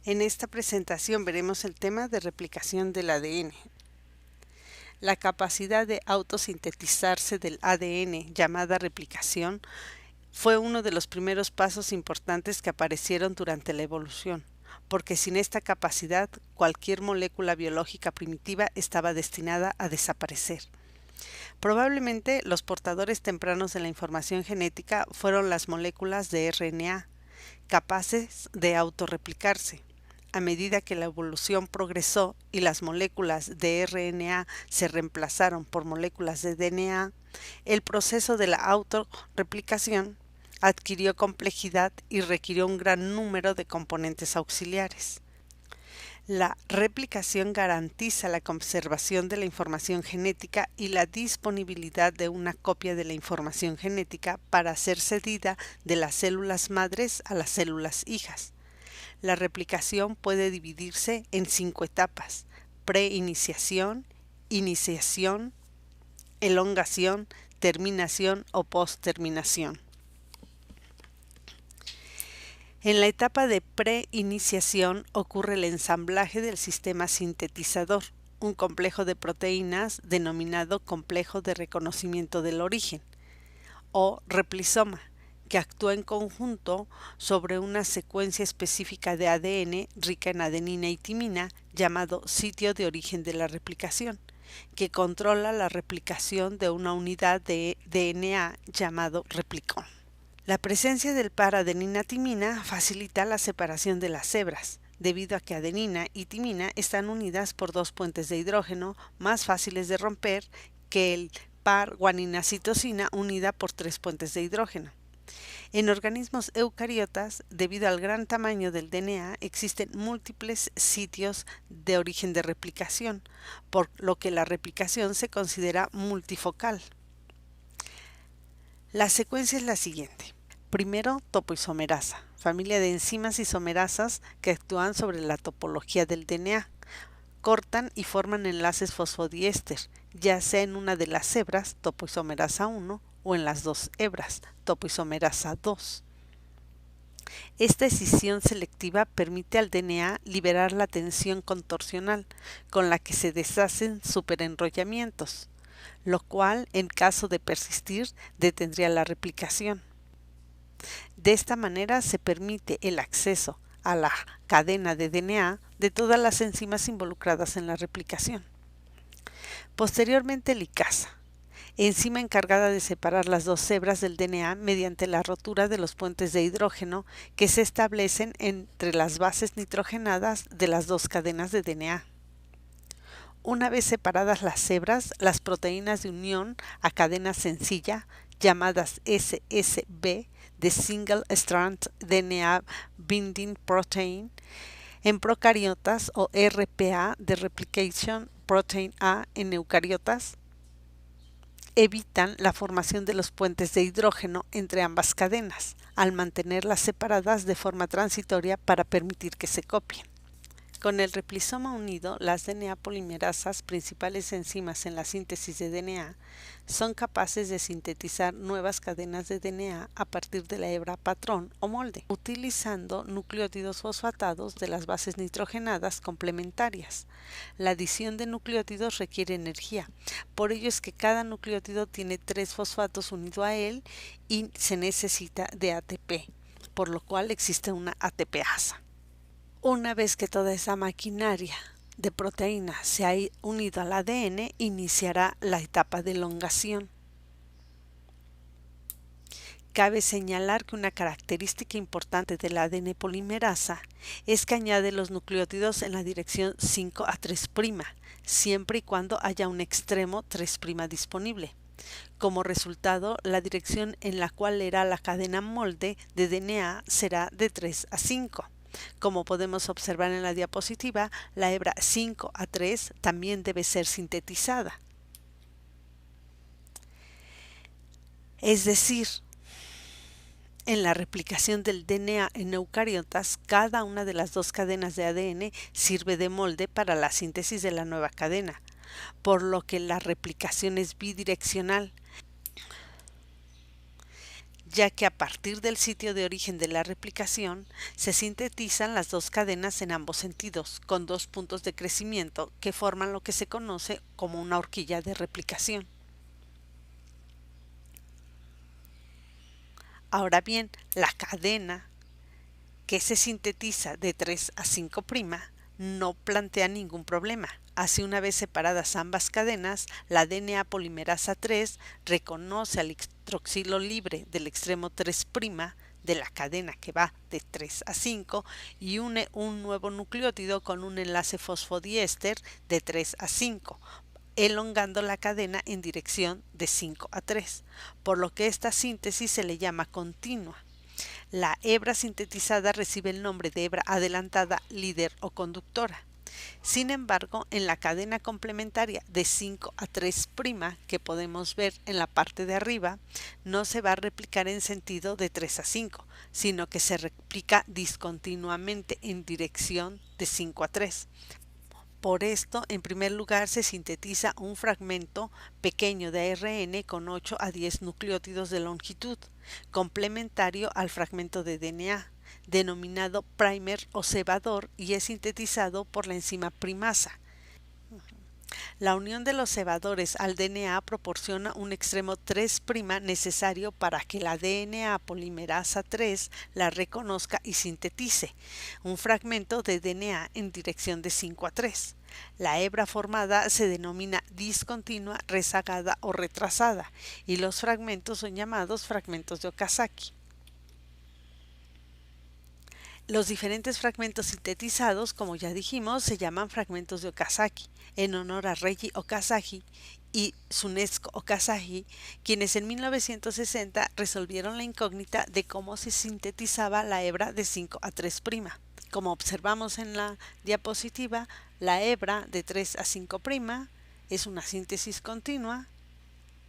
En esta presentación veremos el tema de replicación del ADN. La capacidad de autosintetizarse del ADN, llamada replicación, fue uno de los primeros pasos importantes que aparecieron durante la evolución, porque sin esta capacidad cualquier molécula biológica primitiva estaba destinada a desaparecer. Probablemente los portadores tempranos de la información genética fueron las moléculas de RNA, capaces de autorreplicarse. A medida que la evolución progresó y las moléculas de RNA se reemplazaron por moléculas de DNA, el proceso de la autorreplicación adquirió complejidad y requirió un gran número de componentes auxiliares. La replicación garantiza la conservación de la información genética y la disponibilidad de una copia de la información genética para ser cedida de las células madres a las células hijas. La replicación puede dividirse en 5 etapas: preiniciación, iniciación, elongación, terminación o postterminación. En la etapa de preiniciación ocurre el ensamblaje del sistema sintetizador, un complejo de proteínas denominado complejo de reconocimiento del origen, o replisoma, que actúa en conjunto sobre una secuencia específica de ADN rica en adenina y timina, llamado sitio de origen de la replicación, que controla la replicación de una unidad de DNA llamado replicón. La presencia del par adenina-timina facilita la separación de las hebras, debido a que adenina y timina están unidas por 2 puentes de hidrógeno más fáciles de romper que el par guanina-citosina unida por 3 puentes de hidrógeno. En organismos eucariotas, debido al gran tamaño del DNA, existen múltiples sitios de origen de replicación, por lo que la replicación se considera multifocal. La secuencia es la siguiente. Primero, topoisomerasa, familia de enzimas isomerasas que actúan sobre la topología del DNA. Cortan y forman enlaces fosfodiéster, ya sea en una de las hebras, topoisomerasa 1, o en las 2 hebras, topoisomerasa 2. Esta escisión selectiva permite al DNA liberar la tensión contorsional, con la que se deshacen superenrollamientos, lo cual, en caso de persistir, detendría la replicación. De esta manera se permite el acceso a la cadena de DNA de todas las enzimas involucradas en la replicación. Posteriormente, licasa, enzima encargada de separar las 2 hebras del DNA mediante la rotura de los puentes de hidrógeno que se establecen entre las bases nitrogenadas de las 2 cadenas de DNA. Una vez separadas las hebras, las proteínas de unión a cadena sencilla, llamadas SSB, de Single Strand DNA Binding Protein, en procariotas, o RPA, de Replication Protein A, en eucariotas, evitan la formación de los puentes de hidrógeno entre ambas cadenas, al mantenerlas separadas de forma transitoria para permitir que se copien. Con el replisoma unido, las DNA polimerasas, principales enzimas en la síntesis de DNA, son capaces de sintetizar nuevas cadenas de DNA a partir de la hebra patrón o molde, utilizando nucleótidos fosfatados de las bases nitrogenadas complementarias. La adición de nucleótidos requiere energía, por ello es que cada nucleótido tiene 3 fosfatos unidos a él y se necesita de ATP, por lo cual existe una ATPasa. Una vez que toda esa maquinaria de proteínas se ha unido al ADN, iniciará la etapa de elongación. Cabe señalar que una característima importante del ADN polimerasa es que añade los nucleótidos en la dirección 5 a 3', siempre y cuando haya un extremo 3' disponible. Como resultado, la dirección en la cual leerá la cadena molde de DNA será de 3 a 5. Como podemos observar en la diapositiva, la hebra 5 a 3 también debe ser sintetizada. Es decir, en la replicación del DNA en eucariotas, cada una de las 2 cadenas de ADN sirve de molde para la síntesis de la nueva cadena, por lo que la replicación es bidireccional, ya que a partir del sitio de origen de la replicación se sintetizan las dos cadenas en ambos sentidos, con dos puntos de crecimiento que forman lo que se conoce como una horquilla de replicación. Ahora bien, la cadena que se sintetiza de 3 a 5' no plantea ningún problema. Así, una vez separadas ambas cadenas, la DNA polimerasa 3 reconoce al hidroxilo libre del extremo 3' de la cadena que va de 3 a 5 y une un nuevo nucleótido con un enlace fosfodiéster de 3 a 5, elongando la cadena en dirección de 5 a 3, por lo que esta síntesis se le llama continua. La hebra sintetizada recibe el nombre de hebra adelantada, líder o conductora. Sin embargo, en la cadena complementaria de 5 a 3' que podemos ver en la parte de arriba, no se va a replicar en sentido de 3 a 5, sino que se replica discontinuamente en dirección de 5 a 3. Por esto, en primer lugar, se sintetiza un fragmento pequeño de ARN con 8 a 10 nucleótidos de longitud, complementario al fragmento de DNA, denominado primer o cebador, y es sintetizado por la enzima primasa. La unión de los cebadores al DNA proporciona un extremo 3' necesario para que la DNA polimerasa 3 la reconozca y sintetice un fragmento de DNA en dirección de 5 a 3. La hebra formada se denomina discontinua, rezagada o retrasada, y los fragmentos son llamados fragmentos de Okazaki. Los diferentes fragmentos sintetizados, como ya dijimos, se llaman fragmentos de Okazaki, en honor a Reiji Okazaki y Tsunetsuko Okazaki, quienes en 1960 resolvieron la incógnita de cómo se sintetizaba la hebra de 5 a 3'. Como observamos en la diapositiva, la hebra de 3 a 5' es una síntesis continua.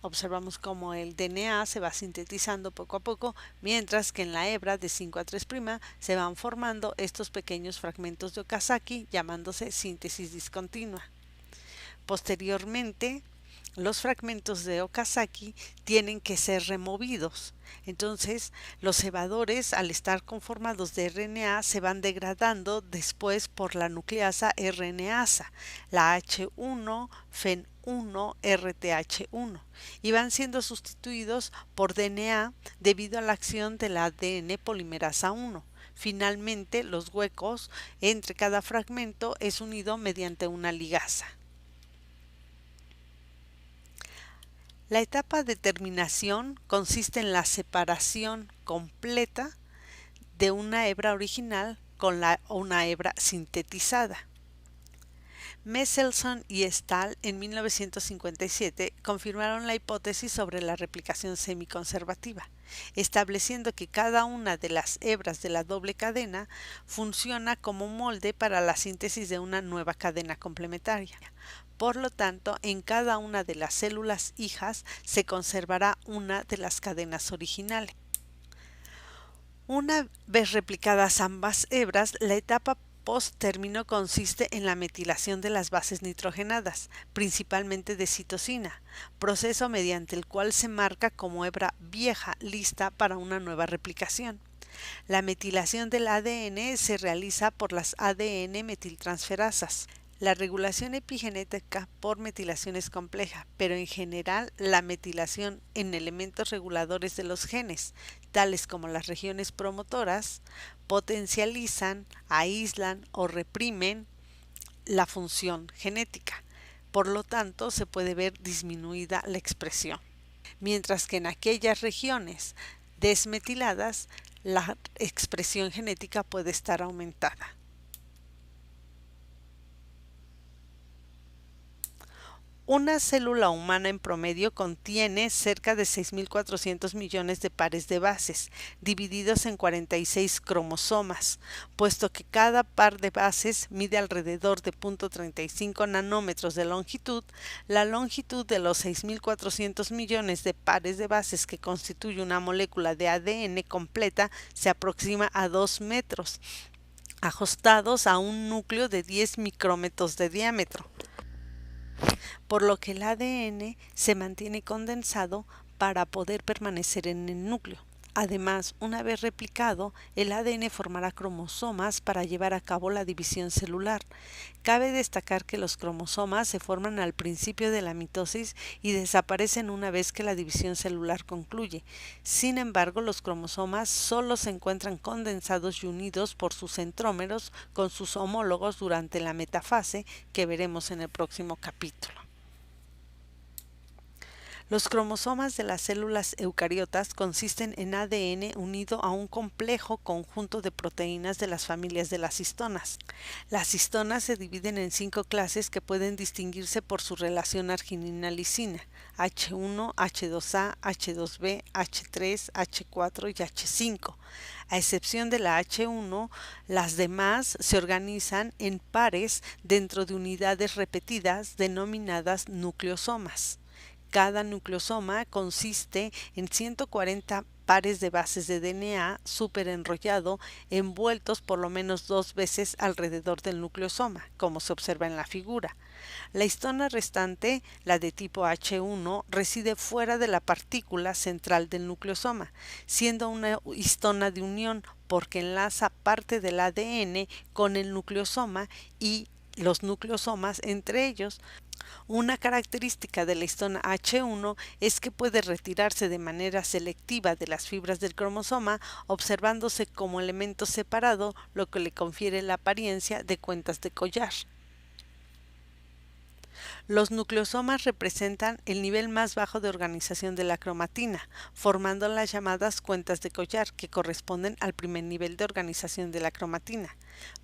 Observamos cómo el DNA se va sintetizando poco a poco, mientras que en la hebra de 5 a 3' se van formando estos pequeños fragmentos de Okazaki, llamándose síntesis discontinua. Posteriormente, los fragmentos de Okazaki tienen que ser removidos. Entonces, los cebadores, al estar conformados de RNA, se van degradando después por la nucleasa RNasa, la H1, FEN1, RTH1, y van siendo sustituidos por DNA debido a la acción de la ADN polimerasa 1. Finalmente, los huecos entre cada fragmento es unido mediante una ligasa. La etapa de terminación consiste en la separación completa de una hebra original con una hebra sintetizada. Michelson y Stahl en 1957 confirmaron la hipótesis sobre la replicación semiconservativa, estableciendo que cada una de las hebras de la doble cadena funciona como molde para la síntesis de una nueva cadena complementaria. Por lo tanto, en cada una de las células hijas se conservará una de las cadenas originales. Una vez replicadas ambas hebras, la etapa post-término consiste en la metilación de las bases nitrogenadas, principalmente de citosina, proceso mediante el cual se marca como hebra vieja lista para una nueva replicación. La metilación del ADN se realiza por las ADN metiltransferasas. La regulación epigenética por metilación es compleja, pero en general la metilación en elementos reguladores de los genes, tales como las regiones promotoras, potencializan, aíslan o reprimen la función genética. Por lo tanto, se puede ver disminuida la expresión. Mientras que en aquellas regiones desmetiladas, la expresión genética puede estar aumentada. Una célula humana en promedio contiene cerca de 6.400 millones de pares de bases, divididos en 46 cromosomas, puesto que cada par de bases mide alrededor de 0.35 nanómetros de longitud. La longitud de los 6.400 millones de pares de bases que constituye una molécula de ADN completa se aproxima a 2 metros, ajustados a un núcleo de 10 micrómetros de diámetro, por lo que el ADN se mantiene condensado para poder permanecer en el núcleo. Además, una vez replicado, el ADN formará cromosomas para llevar a cabo la división celular. Cabe destacar que los cromosomas se forman al principio de la mitosis y desaparecen una vez que la división celular concluye. Sin embargo, los cromosomas solo se encuentran condensados y unidos por sus centrómeros con sus homólogos durante la metafase, que veremos en el próximo capítulo. Los cromosomas de las células eucariotas consisten en ADN unido a un complejo conjunto de proteínas de las familias de las histonas. Las histonas se dividen en 5 clases que pueden distinguirse por su relación arginina-lisina: H1, H2A, H2B, H3, H4 y H5. A excepción de la H1, las demás se organizan en pares dentro de unidades repetidas denominadas nucleosomas. Cada nucleosoma consiste en 140 pares de bases de DNA superenrollado envueltos por lo menos 2 veces alrededor del nucleosoma, como se observa en la figura. La histona restante, la de tipo H1, reside fuera de la partícula central del nucleosoma, siendo una histona de unión porque enlaza parte del ADN con el nucleosoma y los nucleosomas entre ellos. Una característica de la histona H1 es que puede retirarse de manera selectiva de las fibras del cromosoma, observándose como elemento separado, lo que le confiere la apariencia de cuentas de collar. Los nucleosomas representan el nivel más bajo de organización de la cromatina, formando las llamadas cuentas de collar, que corresponden al primer nivel de organización de la cromatina.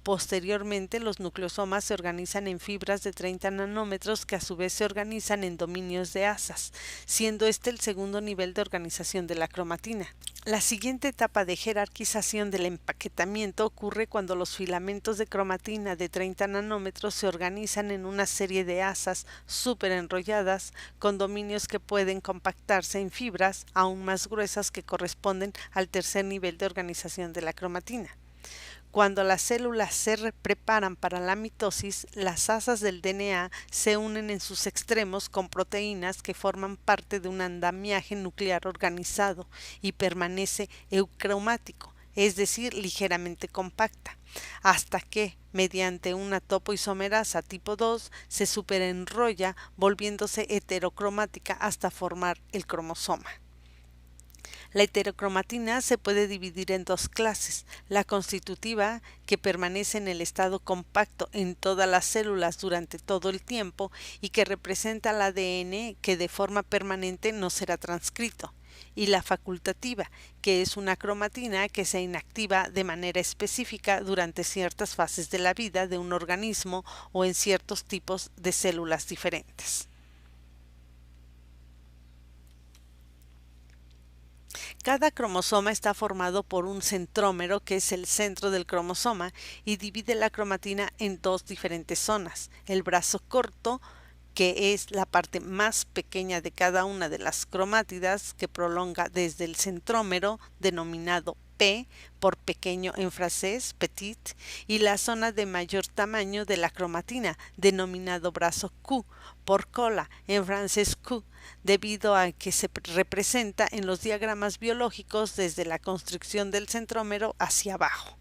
Posteriormente, los nucleosomas se organizan en fibras de 30 nanómetros que a su vez se organizan en dominios de asas, siendo este el segundo nivel de organización de la cromatina. La siguiente etapa de jerarquización del empaquetamiento ocurre cuando los filamentos de cromatina de 30 nanómetros se organizan en una serie de asas superenrolladas con dominios que pueden compactarse en fibras aún más gruesas que corresponden al tercer nivel de organización de la cromatina. Cuando las células se preparan para la mitosis, las asas del DNA se unen en sus extremos con proteínas que forman parte de un andamiaje nuclear organizado y permanece eucromático, es decir, ligeramente compacta, hasta que, mediante una topoisomerasa tipo 2, se superenrolla volviéndose heterocromática hasta formar el cromosoma. La heterocromatina se puede dividir en 2 clases: la constitutiva, que permanece en el estado compacto en todas las células durante todo el tiempo y que representa el ADN que de forma permanente no será transcrito, y la facultativa, que es una cromatina que se inactiva de manera específica durante ciertas fases de la vida de un organismo o en ciertos tipos de células diferentes. Cada cromosoma está formado por un centrómero, que es el centro del cromosoma, y divide la cromatina en 2 diferentes zonas: el brazo corto, que es la parte más pequeña de cada una de las cromátidas, que prolonga desde el centrómero, denominado P por pequeño en francés, petit, y la zona de mayor tamaño de la cromatina, denominado brazo Q por cola, en francés Q, debido a que se representa en los diagramas biológicos desde la constricción del centrómero hacia abajo.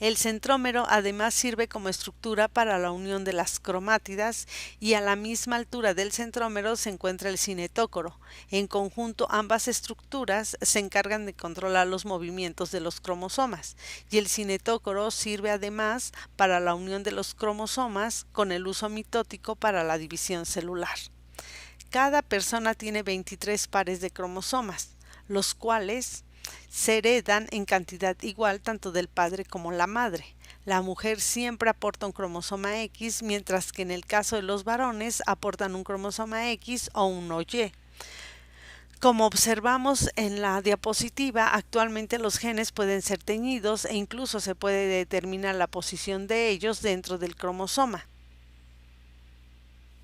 El centrómero además sirve como estructura para la unión de las cromátidas, y a la misma altura del centrómero se encuentra el cinetócoro. En conjunto, ambas estructuras se encargan de controlar los movimientos de los cromosomas, y el cinetócoro sirve además para la unión de los cromosomas con el uso mitótico para la división celular. Cada persona tiene 23 pares de cromosomas, los cuales se heredan en cantidad igual tanto del padre como la madre. La mujer siempre aporta un cromosoma X, mientras que en el caso de los varones aportan un cromosoma X o un Y. Como observamos en la diapositiva, actualmente los genes pueden ser teñidos e incluso se puede determinar la posición de ellos dentro del cromosoma.